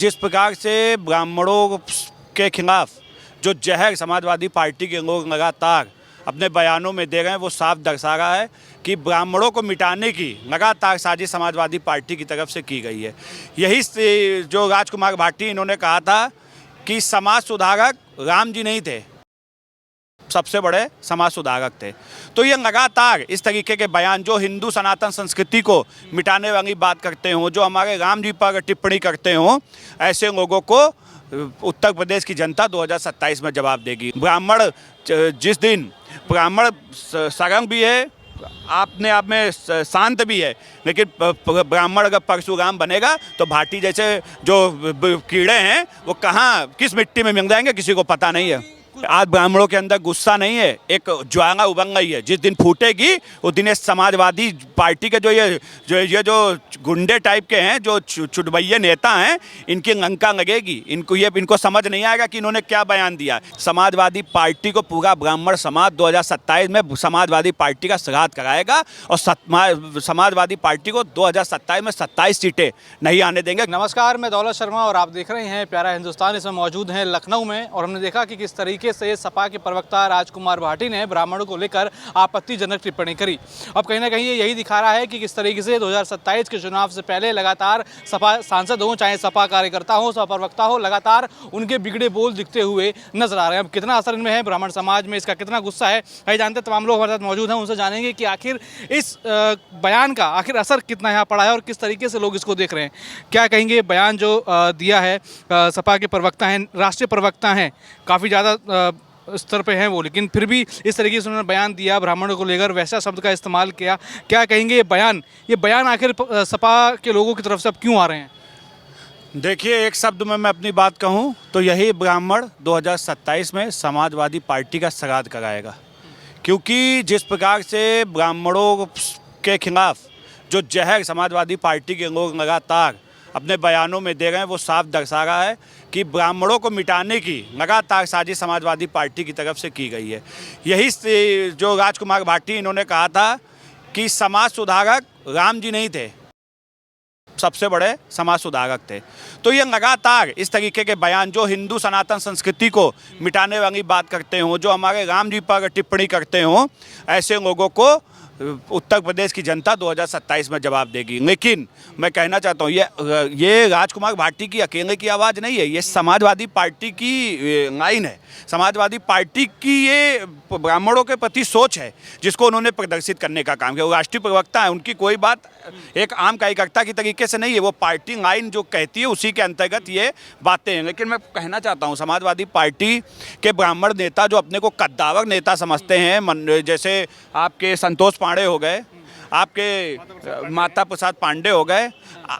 जिस प्रकार से ब्राह्मणों के खिलाफ जो जहर समाजवादी पार्टी के लोग लगातार अपने बयानों में दे रहे हैं, वो साफ दर्शा रहा है कि ब्राह्मणों को मिटाने की लगातार साजिश समाजवादी पार्टी की तरफ से की गई है। यही से जो राजकुमार भाटी इन्होंने कहा था कि समाज सुधारक राम जी नहीं थे, सबसे बड़े समाज सुधारक थे। तो ये लगातार इस तरीके के बयान जो हिंदू सनातन संस्कृति को मिटाने वाली बात करते हों, जो हमारे राम जी पर टिप्पणी करते हों, ऐसे लोगों को उत्तर प्रदेश की जनता 2027 में जवाब देगी। ब्राह्मण जिस दिन ब्राह्मण सरंग भी है, अपने आप में शांत भी है, लेकिन ब्राह्मण अगर परशुराम बनेगा तो भाटी जैसे जो कीड़े हैं वो कहाँ किस मिट्टी में मिल जाएंगे किसी को पता नहीं है। आज ब्राह्मणों के अंदर गुस्सा नहीं है, एक ज्वाला उबल गई है। जिस दिन फूटेगी उस दिन समाजवादी पार्टी के जो गुंडे टाइप के हैं, जो चुटभैये नेता हैं, इनकी लंका लगेगी। इनको समझ नहीं आएगा कि इन्होंने क्या बयान दिया। समाजवादी पार्टी को पूरा ब्राह्मण समाज 2027 में समाजवादी पार्टी का श्राद्ध कराएगा और समाजवादी पार्टी को 2027 में 27 सीटें नहीं आने देंगे। नमस्कार, मैं दौलत शर्मा और आप देख रहे हैं प्यारा हिंदुस्तान। इसमें मौजूद हैं लखनऊ में और हमने देखा कि किस तरीके से सपा के प्रवक्ता राजकुमार भाटी ने ब्राह्मणों को लेकर आपत्तिजनक टिप्पणी करी। अब कहीं ना कहीं ये यही दिखा रहा है कि किस तरीके से 2027 के चुनाव से पहले लगातार सपा सांसद हो, चाहे सपा कार्यकर्ता हो, सपा प्रवक्ता हो, लगातार उनके बिगड़े बोल दिखते हुए नजर आ रहे हैं। अब कितना असर इनमें है ब्राह्मण समाज में, इसका कितना गुस्सा है, भाई जानते तमाम लोग हमारे साथ मौजूद हैं। उनसे जानेंगे कि आखिर इस बयान का आखिर असर कितना यहाँ पड़ा है और किस तरीके से लोग इसको देख रहे हैं। क्या कहेंगे बयान जो दिया है सपा के प्रवक्ता हैं, राष्ट्रीय प्रवक्ता हैं, काफ़ी ज़्यादा स्तर पे हैं वो, लेकिन फिर भी इस तरीके से उन्होंने बयान दिया, ब्राह्मणों को लेकर वैसा शब्द का इस्तेमाल किया। क्या कहेंगे ये बयान आखिर सपा के लोगों की तरफ से अब क्यों आ रहे हैं? देखिए, एक शब्द में मैं अपनी बात कहूं तो यही ब्राह्मण 2027 में समाजवादी पार्टी का श्राद्ध कराएगा। क्योंकि जिस प्रकार से ब्राह्मणों के खिलाफ जो जहर समाजवादी पार्टी के लोग लगातार अपने बयानों में दे रहे हैं, वो साफ दर्शा रहा है कि ब्राह्मणों को मिटाने की लगातार साजिश समाजवादी पार्टी की तरफ से की गई है। यही से जो राजकुमार भाटी इन्होंने कहा था कि समाज सुधारक राम जी नहीं थे, सबसे बड़े समाज सुधारक थे। तो ये लगातार इस तरीके के बयान जो हिंदू सनातन संस्कृति को मिटाने वाली बात करते हों, जो हमारे राम जी पर टिप्पणी करते हों, ऐसे लोगों को उत्तर प्रदेश की जनता 2027 में जवाब देगी। लेकिन मैं कहना चाहता हूँ ये राजकुमार भाटी की अकेले की आवाज़ नहीं है, ये समाजवादी पार्टी की लाइन है। समाजवादी पार्टी की ये ब्राह्मणों के प्रति सोच है जिसको उन्होंने प्रदर्शित करने का काम किया। वो राष्ट्रीय प्रवक्ता है, उनकी कोई बात एक आम कार्यकर्ता की तरीके से नहीं है, वो पार्टी लाइन जो कहती है उसी के अंतर्गत ये बातें हैं। लेकिन मैं कहना चाहता हूँ समाजवादी पार्टी के ब्राह्मण नेता जो अपने को कद्दावर नेता समझते हैं, जैसे आपके संतोष पांडे हो गए, आपके माता प्रसाद पांडे हो गए,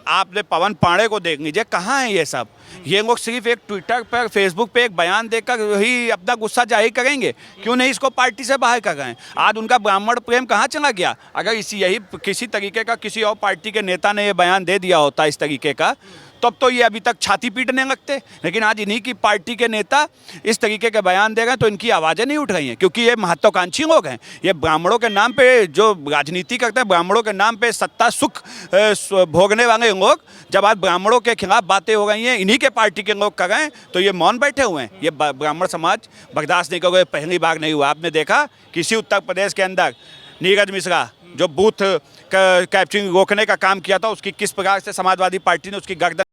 आपने पवन पांडे को देख लीजिए, कहाँ है ये सब। ये लोग सिर्फ एक ट्विटर पर फेसबुक पे एक बयान देकर ही अपना गुस्सा जाहिर करेंगे, क्यों नहीं इसको पार्टी से बाहर कर गए। आज उनका ब्राह्मण प्रेम कहाँ चला गया? अगर यही किसी तरीके का किसी और पार्टी के नेता ने ये बयान दे दिया होता इस तरीके का, तब तो ये अभी तक छाती पीटने लगते। लेकिन आज इन्हीं की पार्टी के नेता इस तरीके के बयान दे रहे हैं तो इनकी आवाज़ें नहीं उठ रही हैं, क्योंकि ये महत्वाकांक्षी लोग हैं। ये ब्राह्मणों के नाम पे जो राजनीति करते हैं, ब्राह्मणों के नाम पे सत्ता सुख भोगने वाले लोग, जब आज ब्राह्मणों के खिलाफ बातें हो गई हैं, इन्हीं के पार्टी के लोग कर रहे हैं, तो ये मौन बैठे हुए हैं। ये ब्राह्मण समाज बर्दाश्त नहीं करोगे। पहली बार नहीं हुआ, आपने देखा किसी उत्तर प्रदेश के अंदर नीरज मिश्रा जो बूथ कैप्चरिंग रोकने का काम किया था, उसकी किस प्रकार से समाजवादी पार्टी ने उसकी गर्दन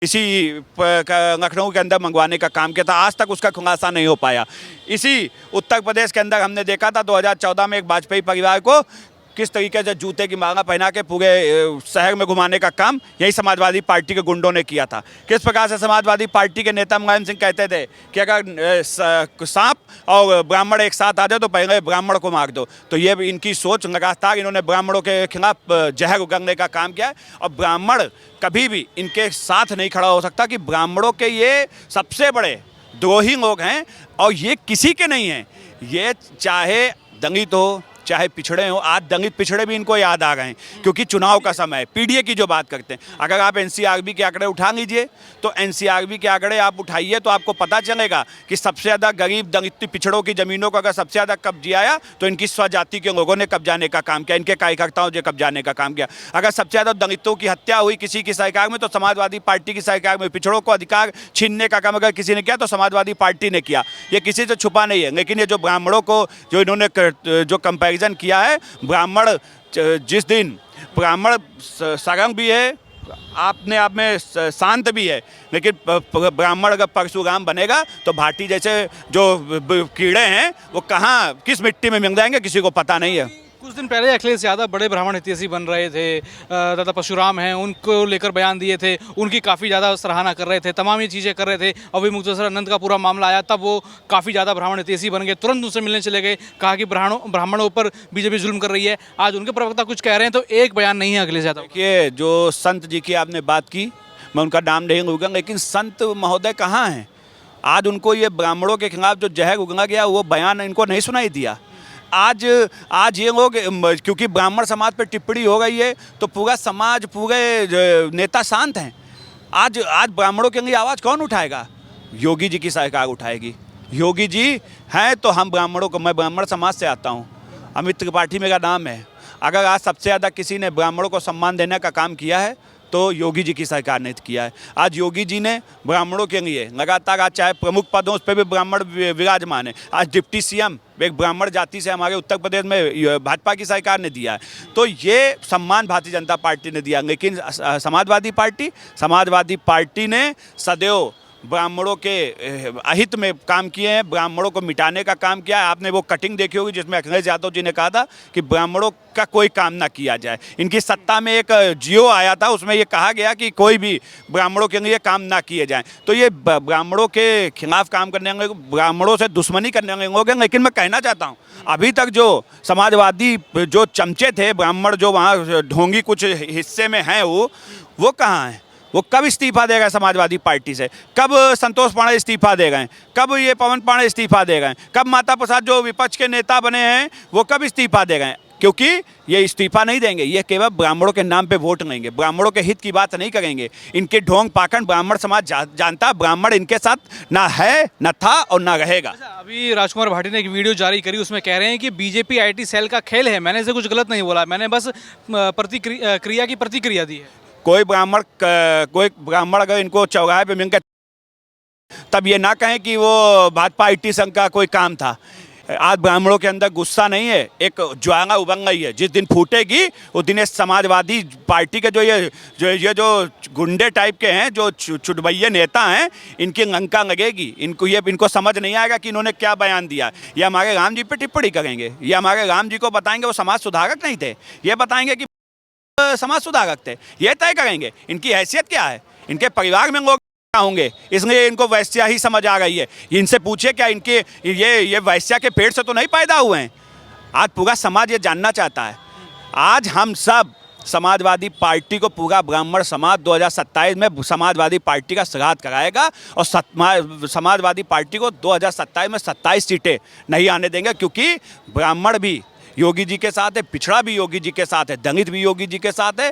इसी लखनऊ के अंदर मंगवाने का काम किया था, आज तक उसका खुलासा नहीं हो पाया। इसी उत्तर प्रदेश के अंदर हमने देखा था 2014 में एक वाजपेयी परिवार को किस तरीके से जूते की माला पहना के पूरे शहर में घुमाने का काम यही समाजवादी पार्टी के गुंडों ने किया था। किस प्रकार से समाजवादी पार्टी के नेता मुलायम सिंह कहते थे कि अगर सांप और ब्राह्मण एक साथ आ जाए तो पहले ब्राह्मण को मार दो। तो ये इनकी सोच लगातार, इन्होंने ब्राह्मणों के खिलाफ जहर उगलने का काम किया है और ब्राह्मण कभी भी इनके साथ नहीं खड़ा हो सकता। कि ब्राह्मणों के ये सबसे बड़े द्रोही लोग हैं और ये किसी के नहीं हैं। ये चाहे दलित हो, चाहे पिछड़े हों, आज दलित पिछड़े भी इनको याद आ गए हैं क्योंकि चुनाव का समय है। पीडीए की जो बात करते हैं, अगर आप एनसीआरबी के आंकड़े उठा लीजिए तो एनसीआरबी के आंकड़े आप उठाइए तो आपको पता चलेगा कि सबसे ज़्यादा गरीब दलित पिछड़ों की ज़मीनों को अगर सबसे ज़्यादा कब्जे आया तो इनकी स्वजाति के लोगों ने कब्जाने का काम किया, इनके कार्यकर्ताओं ने कब्जाने का काम किया। अगर सबसे ज़्यादा दलितों की हत्या हुई किसी की सरकार में तो समाजवादी पार्टी की सरकार में। पिछड़ों को अधिकार छीनने का काम अगर किसी ने किया तो समाजवादी पार्टी ने किया, ये किसी से छुपा नहीं है। लेकिन ये जो ब्राह्मणों को जो इन्होंने जो कंपैरिजन किया है, ब्राह्मण जिस दिन ब्राह्मण सरंग भी है, अपने आप में शांत भी है, लेकिन ब्राह्मण अगर परशुराम बनेगा तो भाटी जैसे जो कीड़े हैं वो कहाँ किस मिट्टी में मिल जाएंगे किसी को पता नहीं है। कुछ दिन पहले अखिलेश यादव बड़े ब्राह्मण हितैषी बन रहे थे, दादा परशुराम हैं, उनको लेकर बयान दिए थे, उनकी काफ़ी ज़्यादा सराहना कर रहे थे, तमाम ये चीज़ें कर रहे थे। अभी मुक्तेश्वर आनंद का पूरा मामला आया तब वो काफ़ी ज़्यादा ब्राह्मण हितैषी बन गए, तुरंत उनसे मिलने चले गए, कहा कि ब्राह्मणों पर बीजेपी जुल्म कर रही है। आज उनके प्रवक्ता कुछ कह रहे हैं तो एक बयान नहीं है अखिलेश यादव। देखिए, जो संत जी की आपने बात की, मैं उनका नाम नहीं लूँगा, लेकिन संत महोदय कहाँ हैं? आज उनको ये ब्राह्मणों के खिलाफ जो जहर उगला गया वो बयान इनको नहीं सुनाई दिया। आज ये लोग, क्योंकि ब्राह्मण समाज पर टिप्पणी हो गई है तो पूरा समाज, पूरे नेता शांत हैं। आज ब्राह्मणों के लिए आवाज़ कौन उठाएगा? योगी जी की सरकार उठाएगी। योगी जी हैं तो हम ब्राह्मणों को, मैं ब्राह्मण समाज से आता हूँ, अमित त्रिपाठी मेरा नाम है। अगर आज सबसे ज़्यादा किसी ने ब्राह्मणों को सम्मान देने का काम किया है तो योगी जी की सरकार ने किया है। आज योगी जी ने ब्राह्मणों के लिए लगातार, आज चाहे प्रमुख पदों उस पर भी ब्राह्मण विराजमान है। आज डिप्टी सीएम एक ब्राह्मण जाति से हमारे उत्तर प्रदेश में भाजपा की सरकार ने दिया है, तो ये सम्मान भारतीय जनता पार्टी ने दिया। लेकिन समाजवादी पार्टी ने सदैव ब्राह्मणों के अहित में काम किए हैं, ब्राह्मणों को मिटाने का काम किया है। आपने वो कटिंग देखी होगी जिसमें अखिलेश यादव जी ने कहा था कि ब्राह्मणों का कोई काम ना किया जाए। इनकी सत्ता में एक जियो आया था, उसमें ये कहा गया कि कोई भी ब्राह्मणों के लिए काम ना किए जाएं। तो ये ब्राह्मणों के खिलाफ काम करने वाले, ब्राह्मणों से दुश्मनी करने वाले लोग हैं। लेकिन मैं कहना चाहता हूँ, अभी तक जो समाजवादी जो चमचे थे ब्राह्मण, जो वहाँ ढोंगी कुछ हिस्से में हैं, वो कहाँ हैं? वो कब इस्तीफा देगा समाजवादी पार्टी से? कब संतोष पांडे इस्तीफा दे गए? कब ये पवन पांडे इस्तीफा दे गए? कब माता प्रसाद जो विपक्ष के नेता बने हैं वो कब इस्तीफा दे गए? क्योंकि ये इस्तीफा नहीं देंगे, ये केवल ब्राह्मणों के नाम पे वोट लेंगे, ब्राह्मणों के हित की बात नहीं करेंगे। इनके ढोंग पाखंड ब्राह्मण समाज जानता, ब्राह्मण इनके साथ ना है, ना था और ना रहेगा। अभी राजकुमार भाटी ने एक वीडियो जारी करी, उसमें कह रहे हैं कि बीजेपी आईटी सेल का खेल है। मैंने इसे कुछ गलत नहीं बोला, मैंने बस क्रिया की प्रतिक्रिया दी है। कोई ब्राह्मण अगर इनको चौराहे पे मिल के तब ये ना कहें कि वो भाजपा आईटी संघ का कोई काम था। आज ब्राह्मणों के अंदर गुस्सा नहीं है, एक ज्वाला उबल गई है। जिस दिन फूटेगी उस दिन समाजवादी पार्टी के जो गुंडे टाइप के हैं, जो चुटभैये नेता हैं, इनकी लंका लगेगी। इनको समझ नहीं आएगा कि इन्होंने क्या बयान दिया। ये हमारे राम जी पे टिप्पणी करेंगे, ये हमारे राम जी को बताएंगे वो समाज सुधारक नहीं थे, ये बताएंगे कि समाज सुधारक थे, ये तय करेंगे। इनकी हैसियत क्या है? इनके परिवार में लोग होंगे, इसलिए इनको वैश्या ही समझ आ गई है। इनसे पूछे क्या इनके ये वैश्या के पेट से तो नहीं पैदा हुए हैं? आज पूरा समाज ये जानना चाहता है। आज हम सब समाजवादी पार्टी को, पूरा ब्राह्मण समाज 2027 में समाजवादी पार्टी का श्राद्ध कराएगा और समाजवादी पार्टी को 2027 में 27 सीटें नहीं आने देंगे, क्योंकि ब्राह्मण भी योगी जी के साथ है, पिछड़ा भी योगी जी के साथ है, दलित भी योगी जी के साथ है,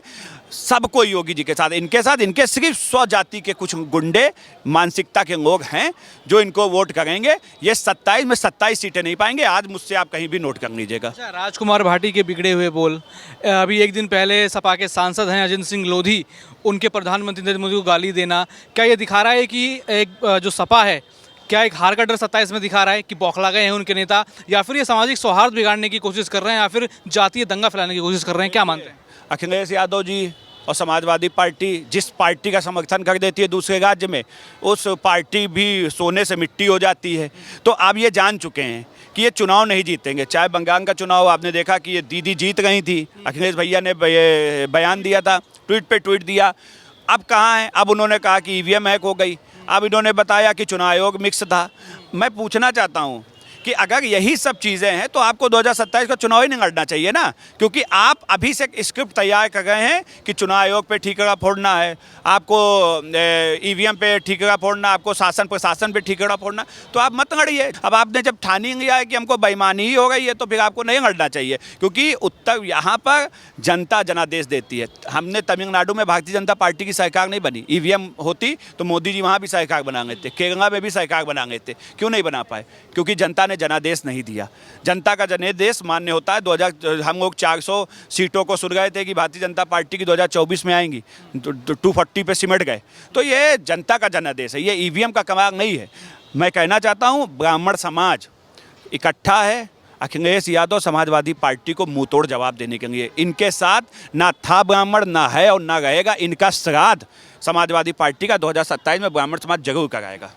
सब कोई योगी जी के साथ है। इनके सिर्फ स्वजाति के कुछ गुंडे मानसिकता के लोग हैं जो इनको वोट करेंगे। ये 27 में 27 सीटें नहीं पाएंगे। आज मुझसे आप कहीं भी नोट कर लीजिएगा। अच्छा, राजकुमार भाटी के बिगड़े हुए बोल, अभी एक दिन पहले सपा के सांसद हैं अजित सिंह लोधी, उनके प्रधानमंत्री नरेंद्र मोदी को गाली देना, क्या ये दिखा रहा है कि एक जो सपा है, क्या एक हार का डर 27 में दिखा रहा है कि बौखला गए हैं उनके नेता, या फिर ये सामाजिक सौहार्द बिगाड़ने की कोशिश कर रहे हैं, या फिर जातीय दंगा फैलाने की कोशिश कर रहे हैं? क्या मानते हैं? अखिलेश यादव जी और समाजवादी पार्टी जिस पार्टी का समर्थन कर देती है दूसरे राज्य में, उस पार्टी भी सोने से मिट्टी हो जाती है। तो अब ये जान चुके हैं कि ये चुनाव नहीं जीतेंगे। चाहे बंगाल का चुनाव आपने देखा कि ये दीदी जीत गई थी, अखिलेश भैया ने बयान दिया था, ट्वीट पे ट्वीट दिया। अब कहाँ है? अब उन्होंने कहा कि ईवीएम हैक हो गई। अब इन्होंने बताया कि चुनाव आयोग मिक्स था। मैं पूछना चाहता हूँ कि अगर यही सब चीज़ें हैं तो आपको 2027 का चुनाव ही नहीं लड़ना चाहिए ना, क्योंकि आप अभी से एक स्क्रिप्ट तैयार कर रहे हैं कि चुनाव आयोग पे ठीकरा फोड़ना है, आपको ईवीएम पे ठीकरा फोड़ना, आपको शासन प्रशासन पे ठीकरा फोड़ना, तो आप मत लड़िए। अब आपने जब ठान ही लिया है कि हमको बेईमानी ही हो गई है तो फिर आपको नहीं लड़ना चाहिए, क्योंकि उत्तर यहाँ पर जनता जनादेश देती है। हमने तमिलनाडु में भारतीय जनता पार्टी की सरकार नहीं बनी, ईवीएम होती तो मोदी जी वहाँ भी सरकार बना गए थे, केरला में भी सरकार बना गए थे, क्यों नहीं बना पाए? क्योंकि जनता ने जनादेश नहीं दिया। जनता का जनादेश मान्य होता है। 2000 हम लोग 400 सीटों को सुन गए थे कि भारतीय जनता पार्टी की 2024 में आएंगी, तो 240 पे सिमट गए। तो ये जनता का जनादेश है, ये ईवीएम का कमाल नहीं है। मैं कहना चाहता हूँ ब्राह्मण समाज इकट्ठा है अखिलेश यादव समाजवादी पार्टी को मुंह तोड़ जवाब देने के लिए। इनके साथ ना था ब्राह्मण, ना है और ना रहेगा। इनका श्राद्ध समाजवादी पार्टी का 2027 में ब्राह्मण समाज जरूर कराएगा।